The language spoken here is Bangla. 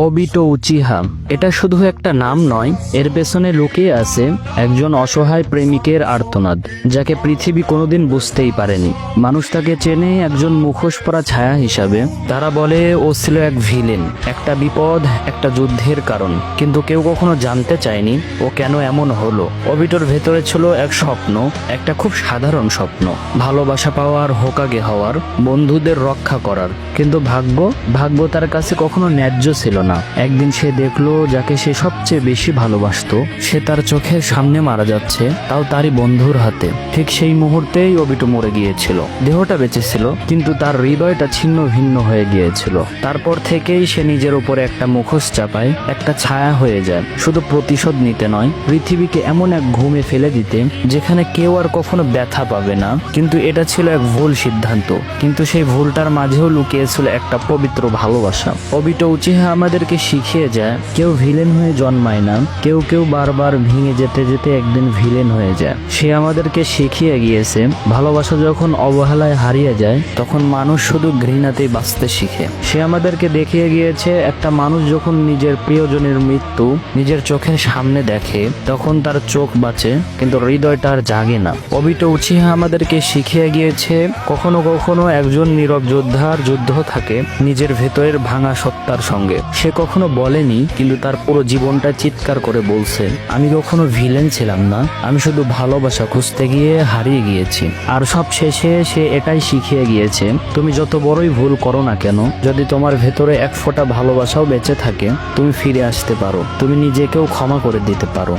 ওবিটো উচিহা এটা শুধু একটা নাম নয়, এর পেছনে লুকিয়ে আছে একজন অসহায় প্রেমিকের আর্তনাদ, যাকে পৃথিবী কোনোদিন বুঝতেই পারেনি। মানুষ তাকে চেনে একজন মুখোশ পরা ছায়া হিসাবে। তারা বলে ও ছিল এক ভিলেন, একটা বিপদ, একটা যুদ্ধের কারণ, কিন্তু কেউ কখনো জানতে চায়নি ও কেন এমন হলো। ওবিটোর ভেতরে ছিল এক স্বপ্ন, একটা খুব সাধারণ স্বপ্ন, ভালোবাসা পাওয়ার, হোকাগে হওয়ার, বন্ধুদের রক্ষা করার। কিন্তু ভাগ্য তার কাছে কখনো ন্যায্য ছিল না। একদিন সে দেখলো যাকে সে সবচেয়ে বেশি ভালোবাসতো সে তার চোখের সামনে মারা যাচ্ছে, তাও তারই বন্ধুর হাতে। ঠিক সেই মুহূর্তেই ওবিটো মরে গিয়েছিল। দেহটা বেঁচে ছিল, কিন্তু তার হৃদয়টা ছিন্ন ভিন্ন হয়ে গিয়েছিল। তারপর থেকেই সে নিজের উপরে একটা মুখোশ চাপায়, একটা ছায়া হয়ে যায়, শুধু প্রতিশোধ নিতে নয়, পৃথিবীকে এমন এক ঘুমে ফেলে দিতে যেখানে কেউ আর কখনো ব্যথা পাবে না। কিন্তু এটা ছিল এক ভুল সিদ্ধান্ত, কিন্তু সেই ভুলটার মাঝেও লুকিয়েছিল একটা পবিত্র ভালোবাসা। ওবিটো উচিহা আমাদেরকে শিখিয়ে যায় কেউ ভিলেন হয়ে জন্মায় না, কেউ বারবার ভেঙে যেতে যেতে একদিন ভিলেন হয়ে যায়। সে আমাদেরকে শিখিয়ে গিয়েছে ভালোবাসা যখন অবহেলায় হারিয়ে যায় তখন মানুষ শুধু ঘৃণাতেই বাঁচতে শিখে। সে আমাদেরকে দেখিয়ে গিয়েছে একটা মানুষ যখন নিজের প্রিয়জনের মৃত্যু নিজের চোখের সামনে দেখে তখন তার চোখ বাঁচে, কিন্তু হৃদয়টা আর জাগে না। ওবিটো উচিহা আমাদেরকে শিখিয়ে গিয়েছে কখনো কখনো একজন নীরব যোদ্ধার যুদ্ধ থাকে নিজের ভেতরের ভাঙা সত্তার সঙ্গে। সে কখনো বলেনি, কিন্তু তার পুরো জীবনটা চিৎকার করে বলছে, আমি কখনো ভিলেন ছিলাম না, আমি শুধু ভালোবাসা খুঁজতে গিয়ে হারিয়ে গিয়েছি। আর সব শেষে সে এটাই শিখিয়ে গিয়েছে তুমি যত বড়ই ভুল করো না কেন, যদি তোমার ভেতরে এক ফোঁটা ভালোবাসাও বেঁচে থাকে তুমি ফিরে আসতে পারো, তুমি নিজেকেও ক্ষমা করে দিতে পারো।